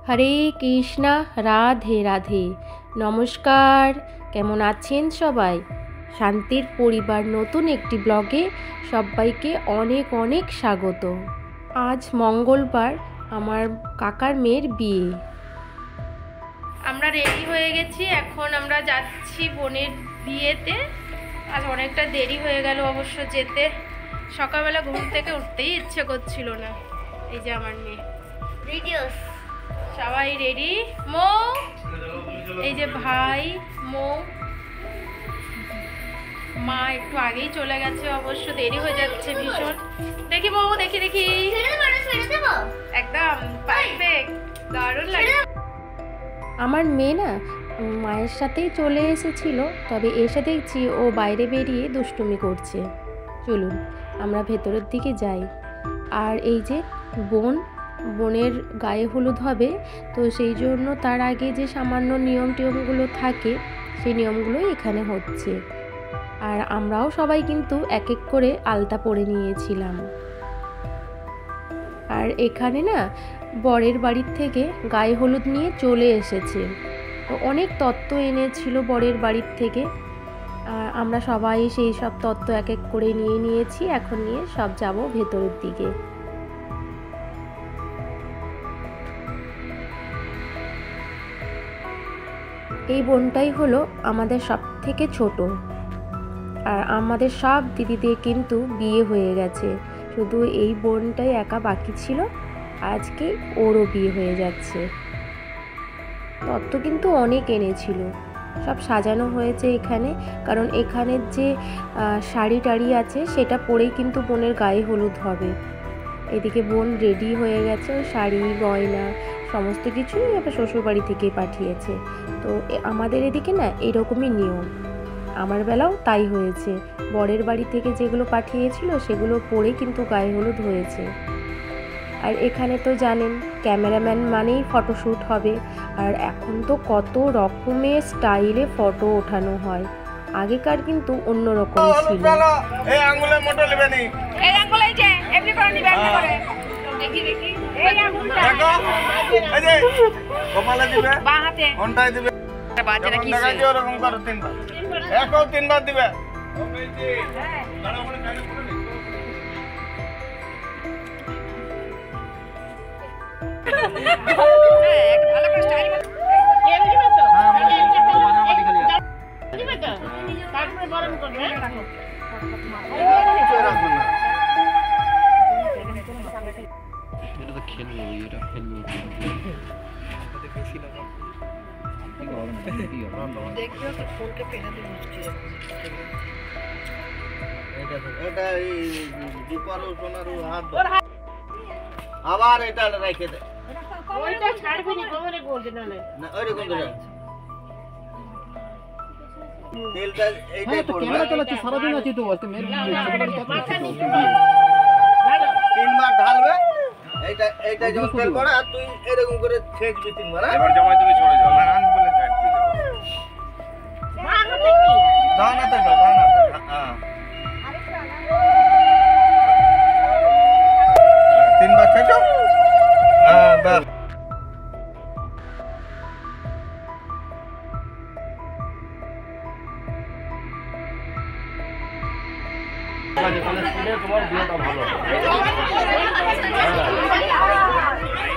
হরে কৃষ্ণা, রাধে রাধে। নমস্কার, কেমন আছেন সবাই? শান্তির পরিবার নতুন একটি ব্লগে সবাইকে অনেক অনেক স্বাগত। আজ মঙ্গলবার, আমার কাকার মেয়ের বিয়ে। আমরা রেডি হয়ে গেছি, এখন আমরা যাচ্ছি বোনের বিয়েতে। আজ অনেকটা দেরি হয়ে গেল অবশ্য যেতে। সকালবেলা ঘুম থেকে উঠতেই ইচ্ছে করছিল না। এই যে আমার মেয়ে, সবাই রেডি। মৌ, এই যে ভাই মৌ, মা একটু আগেই চলে গেছে, অবশ্য দেরি হয়ে যাচ্ছে ভীষণ। দেখি মৌ, দেখি দেখি, একদম পারফেক্ট, দারুণ লাগে। আমার মেয়ে না মায়ের সাথেই চলে এসেছিল, তবে এসে দেখছি ও বাইরে বেরিয়ে দুষ্টুমি করছে। চলুন আমরা ভেতরের দিকে যাই। আর এই যে বোনের গায়ে হলুদ হবে, তো সেই জন্য তার আগে যে সামান্য টিয়মগুলো থাকে, সেই নিয়মগুলোই এখানে হচ্ছে। আর আমরাও সবাই কিন্তু এক এক করে আলতা পরে নিয়েছিলাম। আর এখানে না বরের বাড়ির থেকে গায়ে হলুদ নিয়ে চলে এসেছে, তো অনেক তত্ত্ব এনেছিল বরের বাড়ির থেকে। আর আমরা সবাই সেই সব তত্ত্ব এক এক করে নিয়েছি। এখন নিয়ে সব যাব ভেতরের দিকে। এই বোনটাই হলো আমাদের সব থেকে ছোট। আর আমাদের সব দিদিদের কিন্তু বিয়ে হয়ে গেছে, শুধু এই বোনটাই একা বাকি ছিল। আজকে ওরও বিয়ে হয়ে যাচ্ছে। তত্ত্ব কিন্তু অনেক এনেছিল, সব সাজানো হয়েছে এখানে। কারণ এখানের যে শাড়ি টাড়ি আছে, সেটা পরেই কিন্তু বোনের গায়ে হলুদ হবে। এদিকে বোন রেডি হয়ে গেছে, শাড়ি গয়না সমস্ত কিছুই আবার শ্বশুরবাড়ি থেকেই পাঠিয়েছে। তো আমাদের এদিকে না এরকমই নিয়ম, আমার বেলাও তাই হয়েছে। বরের বাড়ি থেকে যেগুলো পাঠিয়েছিল সেগুলো পরে কিন্তু গায়ে হলুদ হয়েছে। আর এখানে তো জানেন ক্যামেরাম্যান মানেই ফটোশ্যুট হবে। আর এখন তো কত রকমের স্টাইলে ফটো ওঠানো হয়, আগেকার কিন্তু অন্যরকম ছিল। এই আঙ্গুলের মোটো নেবে নি, এই আঙ্গুল এই যে এমনি করে নিবে, এমনি করে দেখি দেখি। এই আঙ্গুলটা দেখো, এই যে কপালে দিবে, বাঁ হাতে ঘন্টায় দিবে, বাজারে কি টাকা দিয়ে ওরকম করো তিনবার, একও তিনবার দিবে। একটা ভালো করে স্টাইল এমনি মতো দিবে তো, তারপরে গরম করবে। রাখো এটা তো খেলবো, এটা খেলবো দেখো তো ফোনকে পেনাতে মুশকিল। এটা এই দীপালো সোনার হাত আবার এটা রেখে দে, ওইটা ছাড়বি না, কোমরে গোলতে না না ওইরকম ধরে তেলটা এইটাই পড়বে। ক্যামেরা চালাচ্ছি সারাদিন আছি তো, আজকে মেয়ের তিনবার ঢালবে, এইটা যখন তেল পড়ে, আর তুই এরকম করে ছেঁচবি তিনবার। এবার জামাই তুমি সরে যাও, হ্যাঁ বলে সাইড দিয়ে যাও, বাঁ হাতে কি ডান হাতে দাও, ডান হাতে। হ্যাঁ তিনবার ছেঁচো। হ্যাঁ বাহ,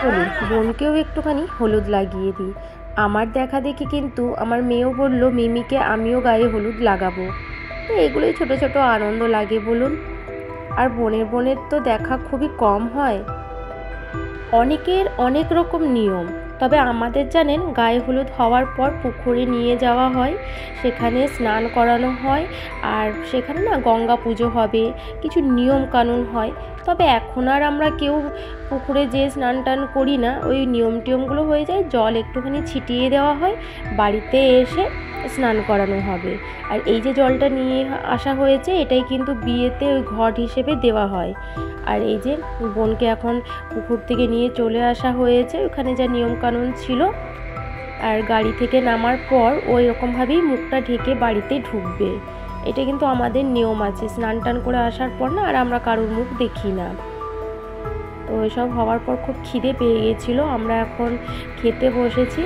চলুন বোনকেও একটুখানি হলুদ লাগিয়ে দিই। আমার দেখা দেখি কিন্তু আমার মেয়েও বলল মিমিকে আমিও গায়ে হলুদ লাগাবো। তো এগুলোই ছোট ছোট আনন্দ লাগে বলুন। আর বোনের তো দেখা খুবই কম হয়, অনেকের অনেক রকম নিয়ম। তবে আমাদের জানেন গায়ে হলুদ হওয়ার পর পুকুরে নিয়ে যাওয়া হয়, সেখানে স্নান করানো হয়। আর সেখানে না গঙ্গা পুজো হবে, কিছু নিয়ম কানুন হয়। তবে এখন আর আমরা কেউ পুকুরে যেয়ে স্নান টান করি না, ওই টিয়মগুলো হয়ে যায়, জল একটুখানি ছিটিয়ে দেওয়া হয়, বাড়িতে এসে স্নান করানো হবে। আর এই যে জলটা নিয়ে আসা হয়েছে, এটাই কিন্তু বিয়েতে ওই ঘট হিসেবে দেওয়া হয়। আর এই যে বোনকে এখন পুকুর থেকে নিয়ে চলে আসা হয়েছে, ওখানে যা নিয়ম কানুন ছিল। আর গাড়ি থেকে নামার পর ওই রকমভাবেই মুখটা ঢেকে বাড়িতে ঢুকবে। এটা কিন্তু আমাদের নিয়ম আছে, স্নান টান করে আসার পর না আর আমরা কারোর মুখ দেখি না। তো এসব হওয়ার পর খুব খিদে পেয়ে গেছিলো। আমরা এখন খেতে বসেছি।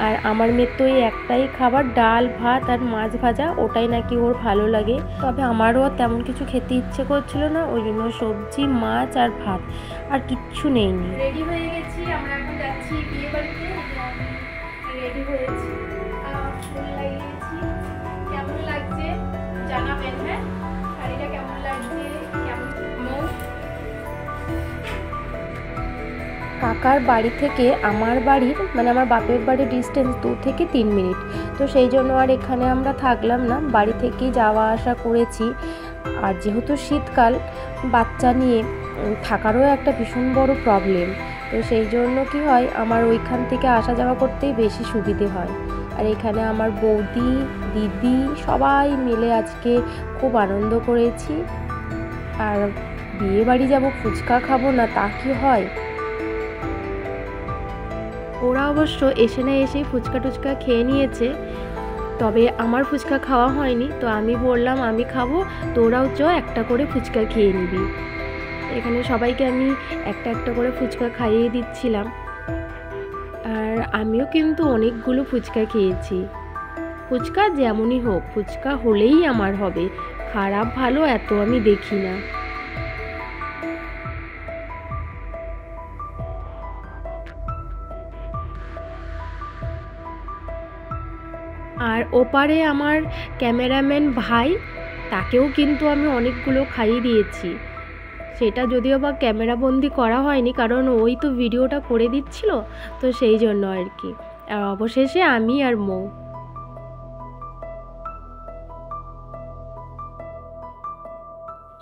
আর আমার মেয়ের তো এই একটাই খাবার, ডাল ভাত আর মাছ ভাজা, ওটাই নাকি ওর ভালো লাগে। তবে আমারও তেমন কিছু খেতে ইচ্ছে করছিল না, ওই জন্য সবজি মাছ আর ভাত, আর কিচ্ছু নেইনি। রেডি হয়ে গেছি, আমরা এখন যাচ্ছি বিয়ে বাড়িতে। রেডি হয়েছি, ফুল লাগিয়েছি। কেমন লাগছে জানাবেন। হ্যাঁ, শাড়িটা কেমন লাগছে, কেমন। কাকার বাড়ি থেকে আমার বাড়ির মানে আমার বাপের বাড়ির ডিস্টেন্স 2 থেকে 3 মিনিট। তো সেই জন্য আর এখানে আমরা থাকলাম না, বাড়ি থেকেই যাওয়া আসা করেছি। আর যেহেতু শীতকাল, বাচ্চা নিয়ে থাকারও একটা ভীষণ বড় প্রবলেম। তো সেই জন্য কি হয়, আমার ওইখান থেকে আসা যাওয়া করতেই বেশি সুবিধে হয়। আর এখানে আমার বৌদি দিদি সবাই মিলে আজকে খুব আনন্দ করেছি। আর বিয়ে বাড়ি যাবো, ফুচকা খাবো না তা কি হয়। ওরা অবশ্য এসে না এসেই ফুচকা টুচকা খেয়ে নিয়েছে, তবে আমার ফুচকা খাওয়া হয়নি। তো আমি বললাম আমি খাবো, তো ওরাও একটা করে ফুচকা খেয়ে নিবি। এখানে সবাইকে আমি একটা একটা করে ফুচকা খাইয়ে দিচ্ছিলাম। আর আমিও কিন্তু অনেকগুলো ফুচকা খেয়েছি। ফুচকা যেমনই হোক, ফুচকা হলেই আমার হবে, খারাপ ভালো এত আমি দেখি না। আর ওপারে আমার ক্যামেরাম্যান ভাই, তাকেও কিন্তু আমি অনেকগুলো খাইয়ে দিয়েছি। সেটা যদিও বা ক্যামেরাবন্দি করা হয়নি, কারণ ওই তো ভিডিওটা করে দিচ্ছিল, তো সেই জন্য আর কি। আর অবশেষে আমি আর মৌ।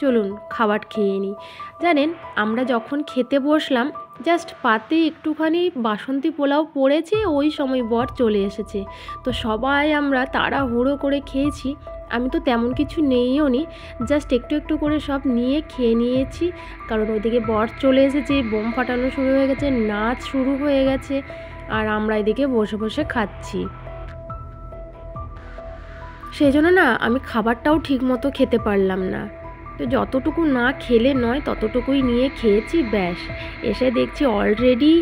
চলুন খাবার খেয়ে নিই। জানেন, আমরা যখন খেতে বসলাম, জাস্ট পাতে একটুখানি বাসন্তী পোলাও পড়েছে, ওই সময় বর চলে এসেছে। তো সবাই আমরা তাড়াহুড়ো করে খেয়েছি। আমি তো তেমন কিছু নেইও নি, জাস্ট একটু একটু করে সব নিয়ে খেয়ে নিয়েছি। কারণ ওইদিকে বর চলে এসেছে, বোম ফাটানো শুরু হয়ে গেছে, নাচ শুরু হয়ে গেছে, আর আমরা এদিকে বসে বসে খাচ্ছি। সেই জন্য না আমি খাবারটাও ঠিক মতো খেতে পারলাম না। তো যতটুকু না খেলে নয় ততটুকুই নিয়ে খেয়েছি, ব্যাস। এসে দেখছি অলরেডি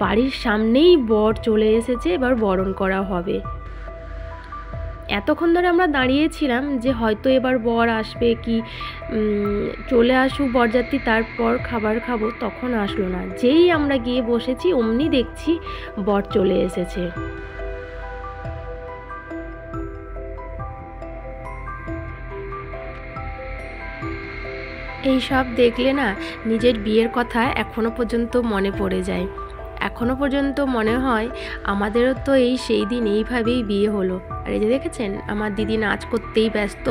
বাড়ির সামনেই বর চলে এসেছে, এবার বরণ করা হবে। এতক্ষণ ধরে আমরা দাঁড়িয়েছিলাম যে হয়তো এবার বর আসবে কি চলে আসুক বরযাত্রী, তারপর খাবার খাবো, তখন আসলো না। যেই আমরা গিয়ে বসেছি অমনি দেখছি বর চলে এসেছে। এই সব দেখলে না নিজের বিয়ের কথা এখনো পর্যন্ত মনে পড়ে যায়। এখনো পর্যন্ত মনে হয় আমাদেরও তো সেই দিন এইভাবেই বিয়ে হলো। আর এই যে দেখেছেন, আমার দিদি নাচ করতেই ব্যস্ত,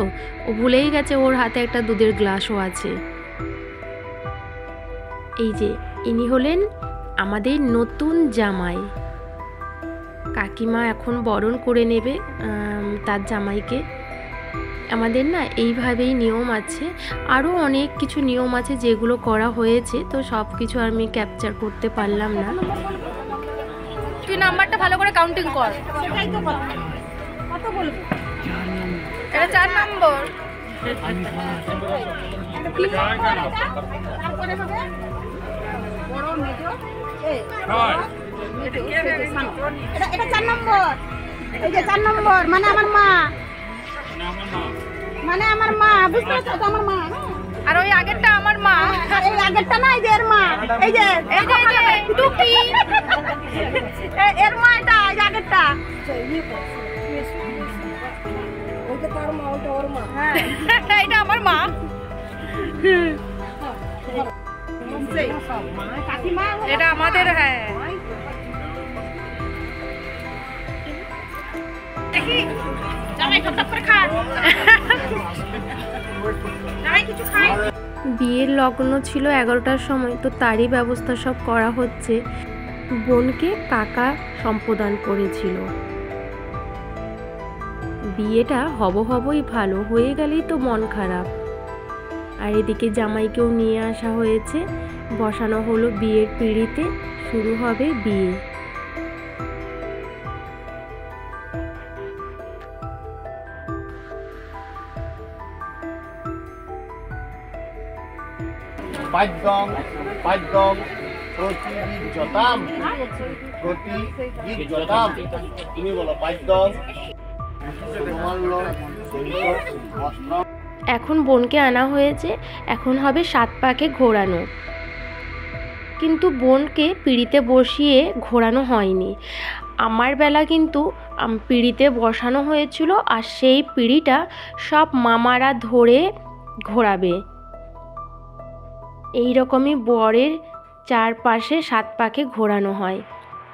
ও ভুলেই গেছে ওর হাতে একটা দুধের গ্লাসও আছে। এই যে ইনি হলেন আমাদের নতুন জামাই। কাকিমা এখন বরণ করে নেবে তার জামাইকে। আমাদের না এইভাবেই নিয়ম আছে, আরও অনেক কিছু নিয়ম আছে যেগুলো করা হয়েছে, তো সব কিছু আমি ক্যাপচার করতে পারলাম না। তুই নাম্বারটা ভালো করে কাউন্টিং কর। কত বলবো? এটা 4 নম্বর। এটা 4 নম্বর। এই যে 4 নম্বর মানে আমার মা, মানে আমার মা, বুঝতে পারছো তো, আমার মা। আর ওই আগেরটা আমার মা, আর এই আগেরটা না, এই যে এর মা, এই যে টুকি, এর মা, এটা এই যে আগেরটা। এটা আমার মা। এটা আমাদের। হ্যাঁ, দেখি জামাই টপ করে খা, জামাই কিছু খায়। বিয়ের লগ্ন ছিল 11টার সময়, তো তারই ব্যবস্থা সব করা হচ্ছে। বোনকে কাকা সম্প্রদান করেছিল। বিয়েটা হবই ভালো, হয়ে গেলেই তো মন খারাপ। আর এদিকে জামাইকেও নিয়ে আসা হয়েছে, বসানো হলো বিয়ের পিঁড়িতে, শুরু হবে বিয়ে। পাঁচদম প্রতিগীততাম প্রতিগীততাম তুমি বলো পাদ্য এখন বোনকে আনা হয়েছে, এখন হবে 7 পাকে ঘোরানো। কিন্তু বোনকে পিঁড়িতে বসিয়ে ঘোরানো হয়নি। আমার বেলা কিন্তু পিঁড়িতে বসানো হয়েছিল, আর সেই পিঁড়িটা সব মামারা ধরে ঘোরাবে। এই রকমই বরের চারপাশে 7 পাকে ঘোরানো হয়,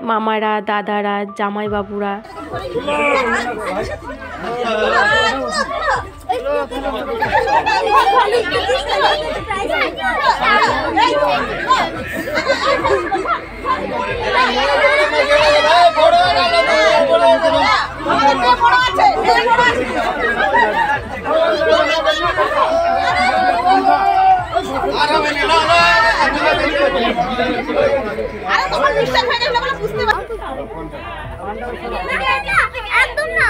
মামারা, দাদারা, জামাইবাবুরা। একদম না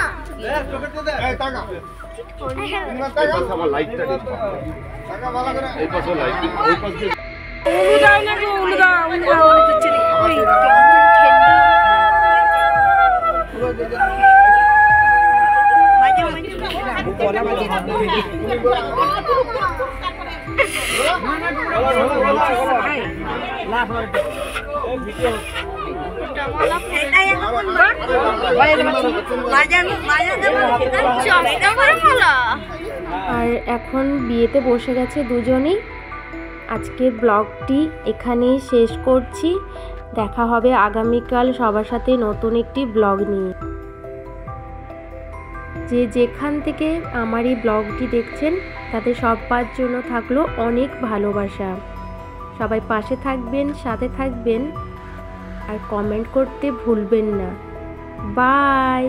আর এখন বিয়েতে বসে গেছে দুজনেই। আজকের ব্লগটি এখানেই শেষ করছি। দেখা হবে আগামীকাল সবার সাথে নতুন একটি ব্লগ নিয়ে। যে যেখান থেকে আমার এই ব্লগটি দেখছেন তাদের সবার জন্য থাকলো অনেক ভালোবাসা। সবাই পাশে থাকবেন, সাথে থাকবেন, আর কমেন্ট করতে ভুলবেন না। বাই।